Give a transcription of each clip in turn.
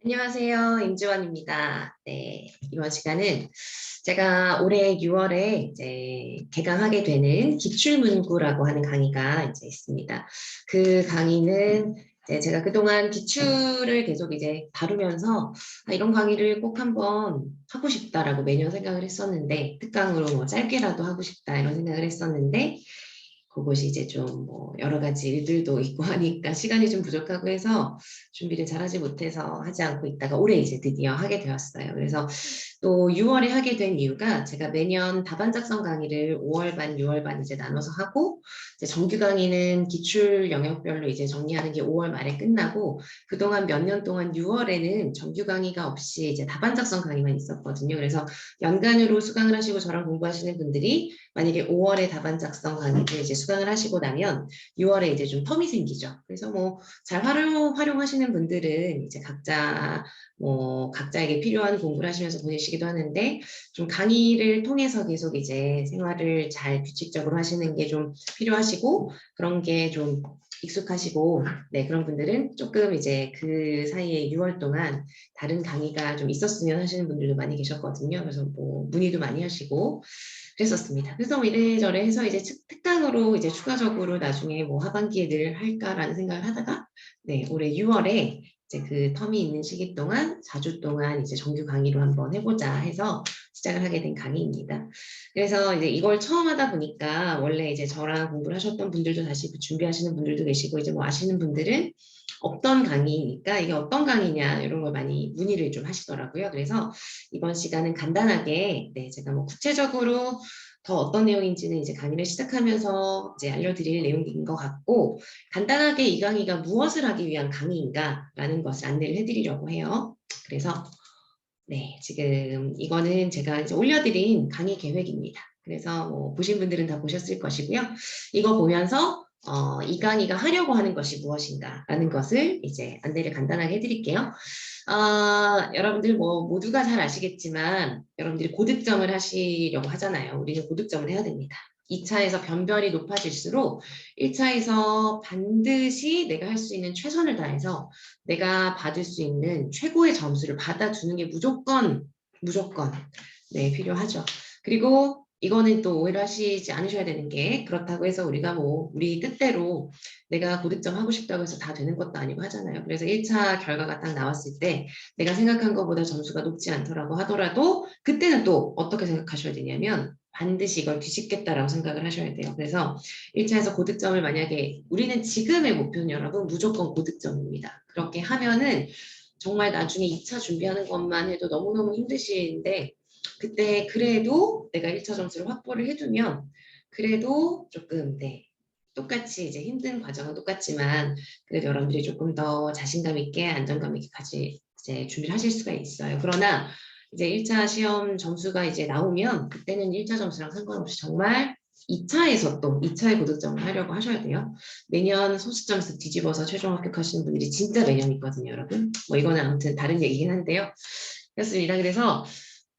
안녕하세요. 임지원입니다. 네, 이번 시간은 제가 올해 6월에 이제 개강하게 되는 기출문구라고 하는 강의가 이제 있습니다. 그 강의는 이제 제가 그동안 기출을 계속 이제 다루면서 이런 강의를 꼭 한번 하고 싶다라고 매년 생각을 했었는데, 특강으로 뭐 짧게라도 하고 싶다 이런 생각을 했었는데, 그것이 이제 좀 뭐 여러 가지 일들도 있고 하니까 시간이 좀 부족하고 해서 준비를 잘하지 못해서 하지 않고 있다가 올해 이제 드디어 하게 되었어요. 그래서 또 6월에 하게 된 이유가 제가 매년 답안 작성 강의를 5월 반, 6월 반 이제 나눠서 하고 이제 정규 강의는 기출 영역별로 이제 정리하는 게 5월 말에 끝나고 그동안 몇 년 동안 6월에는 정규 강의가 없이 이제 답안 작성 강의만 있었거든요. 그래서 연간으로 수강을 하시고 저랑 공부하시는 분들이 만약에 5월에 답안 작성 강의를 이제 수강을 하시고 나면 6월에 이제 좀 텀이 생기죠. 그래서 뭐 잘 활용하시는 분들은 이제 각자에게 필요한 공부를 하시면서 보내시기도 하는데 좀 강의를 통해서 계속 이제 생활을 잘 규칙적으로 하시는 게 좀 필요하시고 그런 게 좀 익숙하시고 네 그런 분들은 조금 이제 그 사이에 6월 동안 다른 강의가 좀 있었으면 하시는 분들도 많이 계셨거든요. 그래서 뭐 문의도 많이 하시고 그랬었습니다. 그래서 뭐 이래저래 해서 이제 특강으로 이제 추가적으로 나중에 뭐 하반기에 늘 할까라는 생각을 하다가 네, 올해 6월에 이제 그 텀이 있는 시기 동안 4주 동안 이제 정규 강의로 한번 해보자 해서 시작을 하게 된 강의입니다. 그래서 이제 이걸 처음 하다 보니까 원래 이제 저랑 공부를 하셨던 분들도 다시 준비하시는 분들도 계시고 이제 뭐 아시는 분들은 없던 강의니까 이게 어떤 강의냐 이런 걸 많이 문의를 좀 하시더라고요. 그래서 이번 시간은 간단하게 네, 제가 뭐 구체적으로 더 어떤 내용인지는 이제 강의를 시작하면서 이제 알려드릴 내용인 것 같고 간단하게 이 강의가 무엇을 하기 위한 강의인가라는 것을 안내를 해드리려고 해요. 그래서 네, 지금 이거는 제가 이제 올려드린 강의 계획입니다. 그래서 뭐 보신 분들은 다 보셨을 것이고요. 이거 보면서 이 강의가 하려고 하는 것이 무엇인가라는 것을 이제 안내를 간단하게 해드릴게요. 여러분들 뭐 모두가 잘 아시겠지만 여러분들이 고득점을 하시려고 하잖아요. 우리는 고득점을 해야 됩니다. 2차에서 변별이 높아질수록 1차에서 반드시 내가 할 수 있는 최선을 다해서 내가 받을 수 있는 최고의 점수를 받아주는 게 무조건 네, 필요하죠. 그리고 이거는 또 오해를 하시지 않으셔야 되는 게 그렇다고 해서 우리가 뭐 우리 뜻대로 내가 고득점 하고 싶다고 해서 다 되는 것도 아니고 하잖아요. 그래서 1차 결과가 딱 나왔을 때 내가 생각한 것보다 점수가 높지 않더라고 하더라도 그때는 또 어떻게 생각하셔야 되냐면 반드시 이걸 뒤집겠다라고 생각을 하셔야 돼요. 그래서 1차에서 고득점을 만약에 우리는 지금의 목표는 여러분 무조건 고득점입니다. 그렇게 하면은 정말 나중에 2차 준비하는 것만 해도 너무너무 힘드시는데 그때 그래도 내가 1차 점수를 확보를 해두면 그래도 조금 네 똑같이 이제 힘든 과정은 똑같지만 그래도 여러분들이 조금 더 자신감 있게 안정감 있게 같이 이제 준비를 하실 수가 있어요. 그러나 이제 1차 시험 점수가 이제 나오면 그때는 1차 점수랑 상관없이 정말 2차에서 또 2차의 고득점을 하려고 하셔야 돼요. 매년 소수점수 뒤집어서 최종 합격하시는 분들이 진짜 매년 있거든요, 여러분. 뭐 이거는 아무튼 다른 얘기긴 한데요. 그렇습니다. 그래서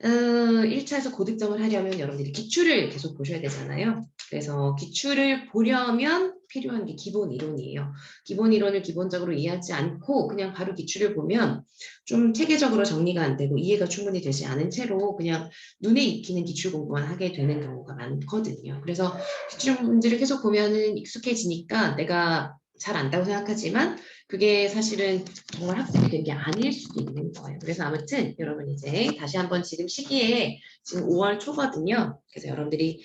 1차에서 고득점을 하려면 여러분들이 기출을 계속 보셔야 되잖아요. 그래서 기출을 보려면 필요한 게 기본 이론이에요. 기본 이론을 기본적으로 이해하지 않고 그냥 바로 기출을 보면 좀 체계적으로 정리가 안 되고 이해가 충분히 되지 않은 채로 그냥 눈에 익히는 기출 공부만 하게 되는 경우가 많거든요. 그래서 기출 문제를 계속 보면은 익숙해지니까 내가 잘 안다고 생각하지만 그게 사실은 정말 학습이 된 게 아닐 수도 있는 거예요. 그래서 아무튼 여러분 이제 다시 한번 지금 시기에 지금 5월 초거든요. 그래서 여러분들이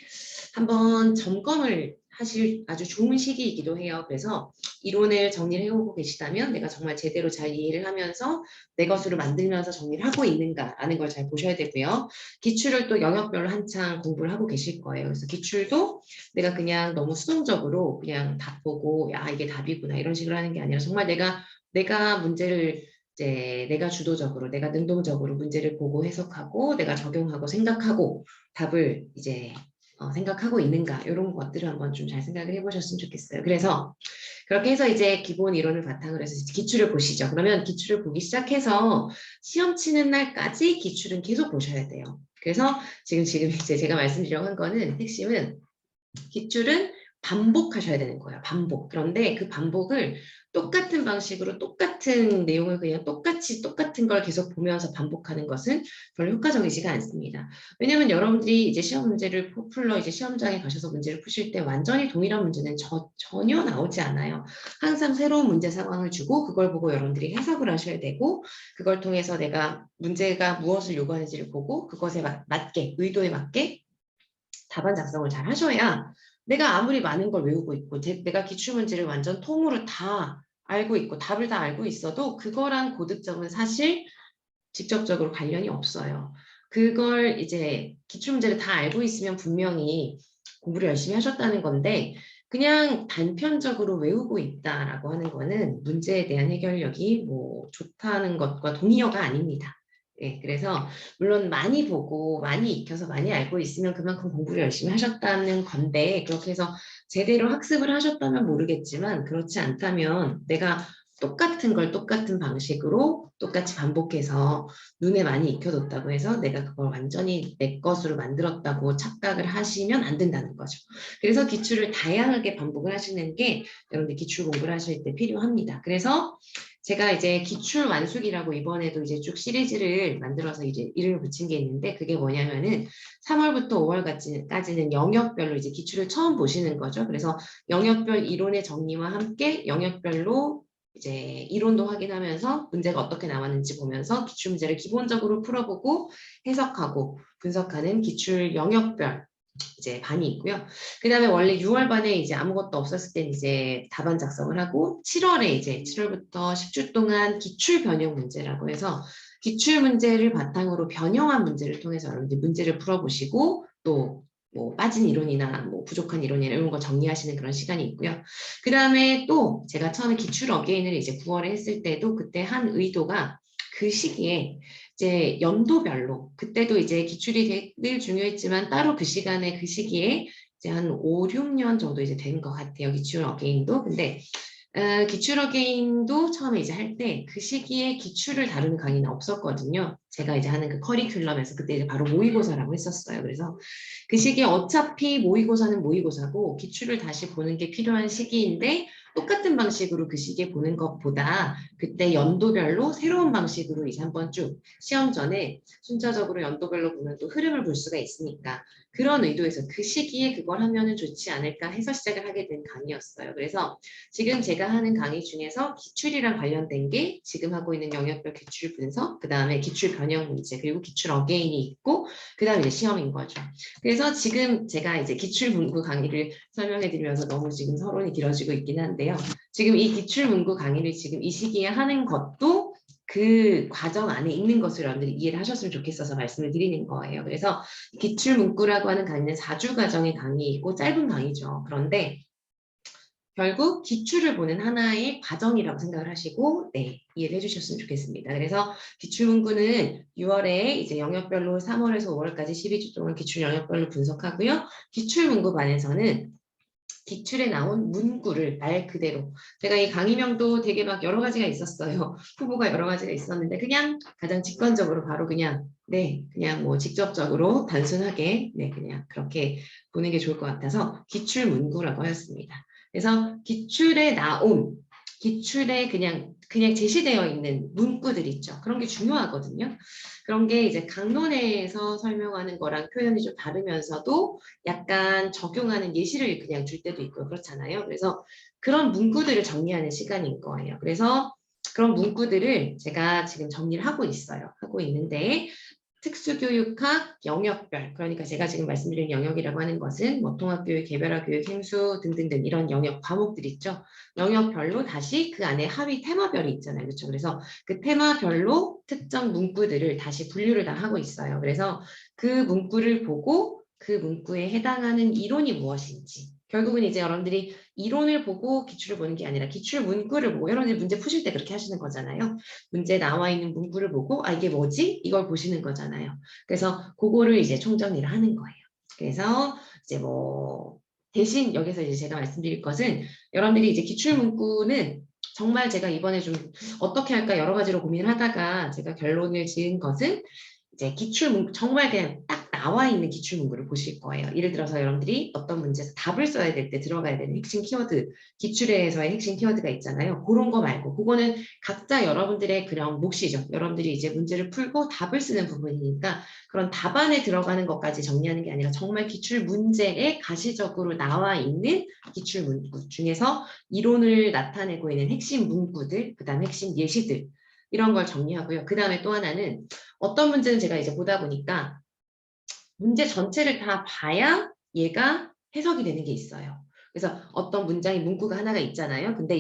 한번 점검을 하실 아주 좋은 시기이기도 해요. 그래서 이론을 정리를 해오고 계시다면 내가 정말 제대로 잘 이해를 하면서 내 것으로 만들면서 정리를 하고 있는가라는 걸 잘 보셔야 되고요. 기출을 또 영역별로 한창 공부를 하고 계실 거예요. 그래서 기출도 내가 그냥 너무 수동적으로 그냥 답 보고 야 이게 답이구나 이런 식으로 하는 게 아니라 정말 내가 문제를 이제 내가 주도적으로 내가 능동적으로 문제를 보고 해석하고 내가 적용하고 생각하고 답을 이제 생각하고 있는가 이런 것들을 한번 좀 잘 생각을 해보셨으면 좋겠어요. 그래서 그렇게 해서 이제 기본 이론을 바탕으로 해서 기출을 보시죠. 그러면 기출을 보기 시작해서 시험 치는 날까지 기출은 계속 보셔야 돼요. 그래서 지금 이제 제가 말씀드리려고 한 거는 핵심은 기출은 반복하셔야 되는 거예요. 반복. 그런데 그 반복을 똑같은 방식으로 똑같은 내용을 그냥 똑같은 걸 계속 보면서 반복하는 것은 별로 효과적이지가 않습니다. 왜냐하면 여러분들이 이제 시험 문제를 풀러 이제 시험장에 가셔서 문제를 푸실 때 완전히 동일한 문제는 전혀 나오지 않아요. 항상 새로운 문제 상황을 주고 그걸 보고 여러분들이 해석을 하셔야 되고 그걸 통해서 내가 문제가 무엇을 요구하는지를 보고 그것에 맞게 의도에 맞게 답안 작성을 잘 하셔야 내가 아무리 많은 걸 외우고 있고 내가 기출문제를 완전 통으로 다 알고 있고 답을 다 알고 있어도 그거랑 고득점은 사실 직접적으로 관련이 없어요. 그걸 이제 기출문제를 다 알고 있으면 분명히 공부를 열심히 하셨다는 건데 그냥 단편적으로 외우고 있다라고 하는 거는 문제에 대한 해결력이 뭐 좋다는 것과 동의어가 아닙니다. 예, 그래서 물론 많이 보고 많이 익혀서 많이 알고 있으면 그만큼 공부를 열심히 하셨다는 건데 그렇게 해서 제대로 학습을 하셨다면 모르겠지만 그렇지 않다면 내가 똑같은 걸 똑같은 방식으로 똑같이 반복해서 눈에 많이 익혀뒀다고 해서 내가 그걸 완전히 내 것으로 만들었다고 착각을 하시면 안 된다는 거죠. 그래서 기출을 다양하게 반복을 하시는 게 여러분들 기출 공부를 하실 때 필요합니다. 그래서 제가 이제 기출 완숙이라고 이번에도 이제 쭉 시리즈를 만들어서 이제 이름을 붙인 게 있는데 그게 뭐냐면은 3월부터 5월까지는 영역별로 이제 기출을 처음 보시는 거죠. 그래서 영역별 이론의 정리와 함께 영역별로 이제 이론도 확인하면서 문제가 어떻게 나왔는지 보면서 기출문제를 기본적으로 풀어보고 해석하고 분석하는 기출 영역별 이제 반이 있고요. 그 다음에 원래 6월 반에 이제 아무것도 없었을 땐 이제 답안 작성을 하고 7월에 이제 7월부터 10주 동안 기출 변형 문제라고 해서 기출 문제를 바탕으로 변형한 문제를 통해서 여러분들 문제를 풀어보시고 또 뭐 빠진 이론이나 뭐 부족한 이론이나 이런 거 정리하시는 그런 시간이 있고요. 그 다음에 또 제가 처음에 기출 어게인을 이제 9월에 했을 때도 그때 한 의도가 그 시기에 이제 연도별로 그때도 이제 기출이 늘 중요했지만 따로 그 시간에 그 시기에 이제 한 5, 6년 정도 이제 된 것 같아요. 기출 어게인도. 근데 기출 어게인도 처음에 이제 할 때 그 시기에 기출을 다루는 강의는 없었거든요. 제가 이제 하는 그 커리큘럼에서 그때 이제 바로 모의고사라고 했었어요. 그래서 그 시기에 어차피 모의고사는 모의고사고 기출을 다시 보는 게 필요한 시기인데 똑같은 방식으로 그 시기에 보는 것보다 그때 연도별로 새로운 방식으로 이제 한번 쭉 시험 전에 순차적으로 연도별로 보면 또 흐름을 볼 수가 있으니까 그런 의도에서 그 시기에 그걸 하면은 좋지 않을까 해서 시작을 하게 된 강의였어요. 그래서 지금 제가 하는 강의 중에서 기출이랑 관련된 게 지금 하고 있는 영역별 기출 분석, 그 다음에 기출 변형 문제, 그리고 기출 어게인이 있고, 그 다음에 이제 시험인 거죠. 그래서 지금 제가 이제 기출 문구 강의를 설명해 드리면서 너무 지금 서론이 길어지고 있긴 한데요. 지금 이 기출 문구 강의를 지금 이 시기에 하는 것도 그 과정 안에 있는 것을 여러분들이 이해를 하셨으면 좋겠어서 말씀을 드리는 거예요. 그래서 기출 문구라고 하는 강의는 4주 과정의 강의이고 짧은 강의죠. 그런데 결국 기출을 보는 하나의 과정이라고 생각을 하시고 네, 이해를 해주셨으면 좋겠습니다. 그래서 기출문구는 6월에 이제 영역별로 3월에서 5월까지 12주 동안 기출 영역별로 분석하고요. 기출문구반에서는 기출에 나온 문구를 말 그대로 제가 이 강의명도 되게 막 여러 가지가 있었어요. 후보가 여러 가지가 있었는데 그냥 가장 직관적으로 바로 그냥 네 그냥 뭐 직접적으로 단순하게 네 그냥 그렇게 보는 게 좋을 것 같아서 기출 문구라고 하였습니다. 그래서 기출에 그냥 제시되어 있는 문구들 있죠. 그런 게 중요하거든요. 그런 게 이제 강론에서 설명하는 거랑 표현이 좀 다르면서도 약간 적용하는 예시를 그냥 줄 때도 있고요. 그렇잖아요. 그래서 그런 문구들을 정리하는 시간인 거예요. 그래서 그런 문구들을 제가 지금 정리를 하고 있어요. 하고 있는데 특수교육학 영역별, 그러니까 제가 지금 말씀드린 영역이라고 하는 것은 뭐 통합교육, 개별화교육, 행수 등등등 이런 영역 과목들 있죠. 영역별로 다시 그 안에 하위 테마별이 있잖아요. 그렇죠? 그래서 그 테마별로 특정 문구들을 다시 분류를 다 하고 있어요. 그래서 그 문구를 보고 그 문구에 해당하는 이론이 무엇인지 결국은 이제 여러분들이 이론을 보고 기출을 보는 게 아니라 기출 문구를 보고 여러분들이 문제 푸실 때 그렇게 하시는 거잖아요. 문제 나와 있는 문구를 보고 아 이게 뭐지? 이걸 보시는 거잖아요. 그래서 그거를 이제 총정리를 하는 거예요. 그래서 이제 뭐 대신 여기서 이제 제가 말씀드릴 것은 여러분들이 이제 기출 문구는 정말 제가 이번에 좀 어떻게 할까 여러 가지로 고민을 하다가 제가 결론을 지은 것은 이제 기출 문구 정말 그냥 딱 나와 있는 기출문구를 보실 거예요. 예를 들어서 여러분들이 어떤 문제에서 답을 써야 될 때 들어가야 되는 핵심 키워드, 기출에서의 핵심 키워드가 있잖아요. 그런 거 말고 그거는 각자 여러분들의 그런 몫이죠. 여러분들이 이제 문제를 풀고 답을 쓰는 부분이니까 그런 답안에 들어가는 것까지 정리하는 게 아니라 정말 기출 문제에 가시적으로 나와 있는 기출 문구 중에서 이론을 나타내고 있는 핵심 문구들, 그 다음 핵심 예시들 이런 걸 정리하고요. 그 다음에 또 하나는 어떤 문제는 제가 이제 보다 보니까 문제 전체를 다 봐야 얘가 해석이 되는 게 있어요. 그래서 어떤 문장의 문구가 하나가 있잖아요. 근데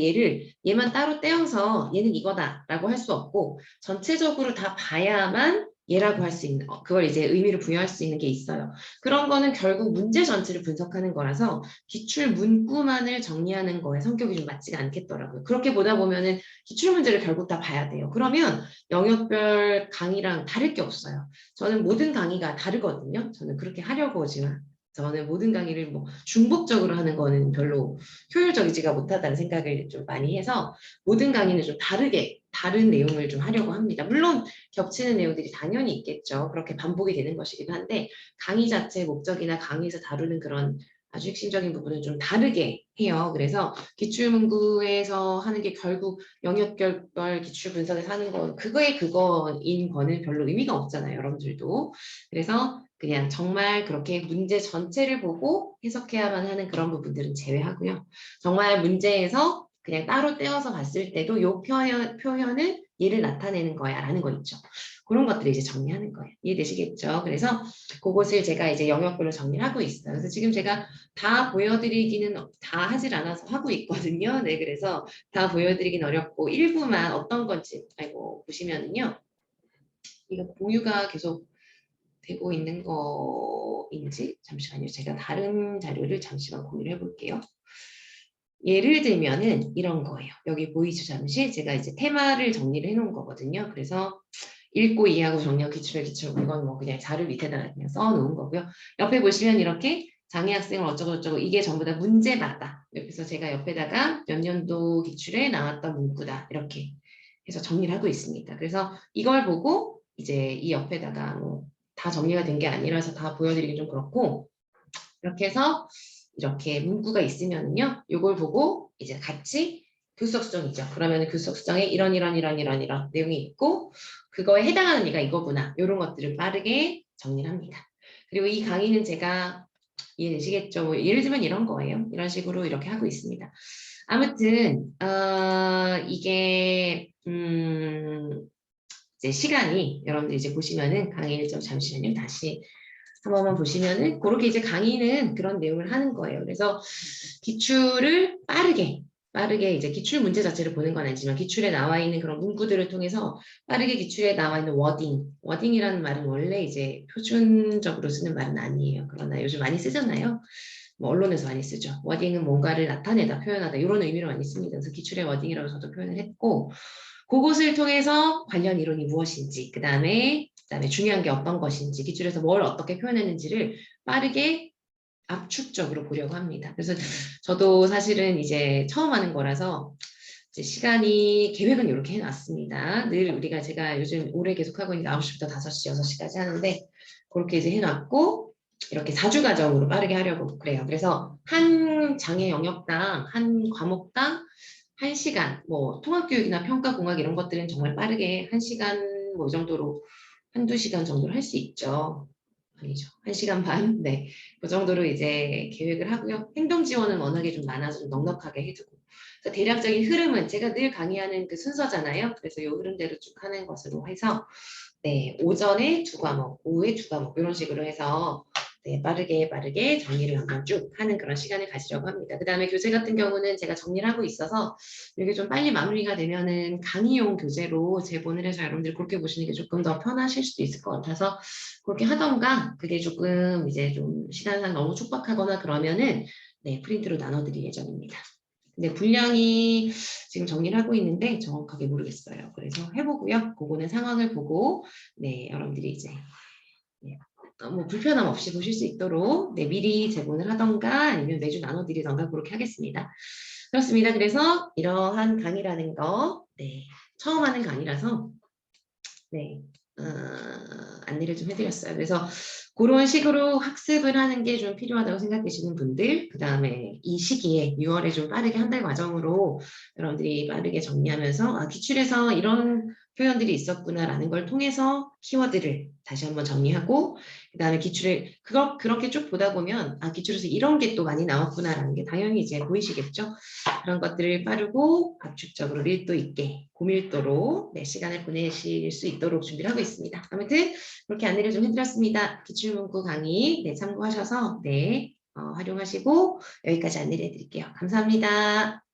얘만 따로 떼어서 얘는 이거다라고 할 수 없고 전체적으로 다 봐야만 얘라고 할 수 있는 그걸 이제 의미를 부여할 수 있는 게 있어요. 그런 거는 결국 문제 전체를 분석하는 거라서 기출 문구만을 정리하는 거에 성격이 좀 맞지가 않겠더라고요. 그렇게 보다 보면은 기출 문제를 결국 다 봐야 돼요. 그러면 영역별 강의랑 다를 게 없어요. 저는 모든 강의가 다르거든요. 저는 그렇게 하려고 하지만 저는 모든 강의를 뭐 중복적으로 하는 거는 별로 효율적이지가 못하다는 생각을 좀 많이 해서 모든 강의는 좀 다른 내용을 좀 하려고 합니다. 물론 겹치는 내용들이 당연히 있겠죠. 그렇게 반복이 되는 것이기도 한데 강의 자체의 목적이나 강의에서 다루는 그런 아주 핵심적인 부분은 좀 다르게 해요. 그래서 기출문구에서 하는 게 결국 영역별 기출 분석에서 하는 건 그거인 거는 별로 의미가 없잖아요. 여러분들도. 그래서 그냥 정말 그렇게 문제 전체를 보고 해석해야만 하는 그런 부분들은 제외하고요. 정말 문제에서 그냥 따로 떼어서 봤을 때도 이 표현은 얘를 나타내는 거야 라는 거 있죠. 그런 것들을 이제 정리하는 거예요. 이해되시겠죠? 그래서 그것을 제가 이제 영역별로 정리를 하고 있어요. 그래서 지금 제가 다 보여드리기는 다 하질 않아서 하고 있거든요. 네, 그래서 다 보여드리긴 어렵고 일부만 어떤 건지 보시면은요. 이거 공유가 계속 되고 있는 거인지 잠시만요. 제가 다른 자료를 잠시만 공유를 해볼게요. 예를 들면은 이런 거예요. 여기 보이죠? 잠시 제가 이제 테마를 정리를 해놓은 거거든요. 그래서 읽고 이해하고 정리하고 기출 이건 뭐 그냥 자료 밑에다가 그냥 써놓은 거고요. 옆에 보시면 이렇게 장애 학생을 어쩌고저쩌고 이게 전부 다 문제마다 그래서 제가 옆에다가 몇 년도 기출에 나왔던 문구다 이렇게 해서 정리를 하고 있습니다. 그래서 이걸 보고 이제 이 옆에다가 뭐 다 정리가 된 게 아니라서 다 보여드리기 좀 그렇고 이렇게 해서 이렇게 문구가 있으면요. 이걸 보고 이제 같이 교수석 수정이죠. 그러면 교수석 수정에 이런 내용이 있고 그거에 해당하는 얘가 이거구나. 이런 것들을 빠르게 정리를 합니다. 그리고 이 강의는 제가 이해되시겠죠? 뭐 예를 들면 이런 거예요. 이런 식으로 이렇게 하고 있습니다. 아무튼 이게 이제 시간이 여러분들 이제 보시면은 강의를 좀 잠시만요. 다시 한 번만 보시면은 그렇게 이제 강의는 그런 내용을 하는 거예요. 그래서 기출을 빠르게 이제 기출 문제 자체를 보는 건 아니지만 기출에 나와 있는 그런 문구들을 통해서 빠르게 기출에 나와 있는 워딩이라는 말은 원래 이제 표준적으로 쓰는 말은 아니에요. 그러나 요즘 많이 쓰잖아요. 뭐 언론에서 많이 쓰죠. 워딩은 뭔가를 나타내다, 표현하다 이런 의미로 많이 씁니다. 그래서 기출의 워딩이라고 저도 표현을 했고 그것을 통해서 관련 이론이 무엇인지 그다음에 중요한 게 어떤 것인지 기출에서 뭘 어떻게 표현했는지를 빠르게 압축적으로 보려고 합니다. 그래서 저도 사실은 이제 처음 하는 거라서 이제 시간이 계획은 이렇게 해놨습니다. 늘 제가 요즘 올해 계속하고 있는 9시부터 5시, 6시까지 하는데 그렇게 이제 해놨고 이렇게 4주 과정으로 빠르게 하려고 그래요. 그래서 한 장애 영역당, 한 과목당 1시간, 뭐 통합교육이나 평가공학 이런 것들은 정말 빠르게 1시간 뭐 이 정도로 한두 시간 정도로 할 수 있죠. 아니죠. 1시간 반? 네. 그 정도로 이제 계획을 하고요. 행동 지원은 워낙에 좀 많아서 좀 넉넉하게 해두고. 그래서 대략적인 흐름은 제가 늘 강의하는 그 순서잖아요. 그래서 이 흐름대로 쭉 하는 것으로 해서 네, 오전에 2과목, 오후에 2과목 이런 식으로 해서 네, 빠르게 정리를 한번 쭉 하는 그런 시간을 가지려고 합니다. 그 다음에 교재 같은 경우는 제가 정리를 하고 있어서 이게 좀 빨리 마무리가 되면은 강의용 교재로 제본을 해서 여러분들이 그렇게 보시는 게 조금 더 편하실 수도 있을 것 같아서 그렇게 하던가 그게 조금 이제 좀 시간상 너무 촉박하거나 그러면은 네, 프린트로 나눠드릴 예정입니다. 근데 분량이 지금 정리를 하고 있는데 정확하게 모르겠어요. 그래서 해보고요. 그거는 상황을 보고 네, 여러분들이 이제 네, 뭐 불편함 없이 보실 수 있도록 네, 미리 제본을 하던가 아니면 매주 나눠드리던가 그렇게 하겠습니다. 그렇습니다. 그래서 이러한 강의라는 거 네, 처음 하는 강의라서 네, 안내를 좀 해드렸어요. 그래서 그런 식으로 학습을 하는 게 좀 필요하다고 생각되시는 분들, 그 다음에 이 시기에 6월에 좀 빠르게 한 달 과정으로 여러분들이 빠르게 정리하면서 아, 기출에서 이런 표현들이 있었구나라는 걸 통해서 키워드를 다시 한번 정리하고 그 다음에 기출을 그렇게 쭉 보다 보면 아, 기출에서 이런 게 또 많이 나왔구나라는 게 당연히 이제 보이시겠죠. 그런 것들을 빠르고 압축적으로 밀도 있게 고밀도로 네, 시간을 보내실 수 있도록 준비를 하고 있습니다. 아무튼 그렇게 안내를 좀 해드렸습니다. 기출문구 강의 네, 참고하셔서 네, 활용하시고 여기까지 안내를 해드릴게요. 감사합니다.